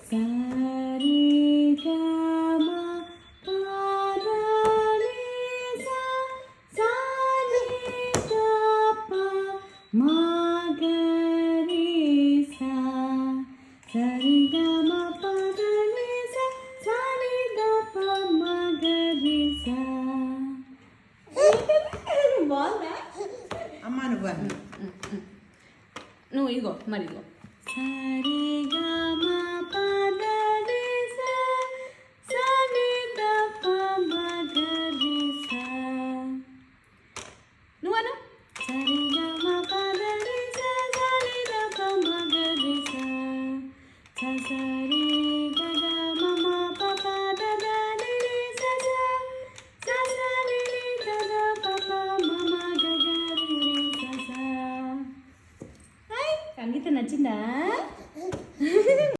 సరి గమ పదని సా సని దప మగరి సా సరి గమ పదని సా సని దప మగరి సా. బాగుందా అమ్మ నువ్వు నువ్వు ఇగో మరి ఇగో సరి గమ పదని సా సని దప మగరి సా. నువ్వను సరి గమ పదని సా సని దప మగరి సా స సరి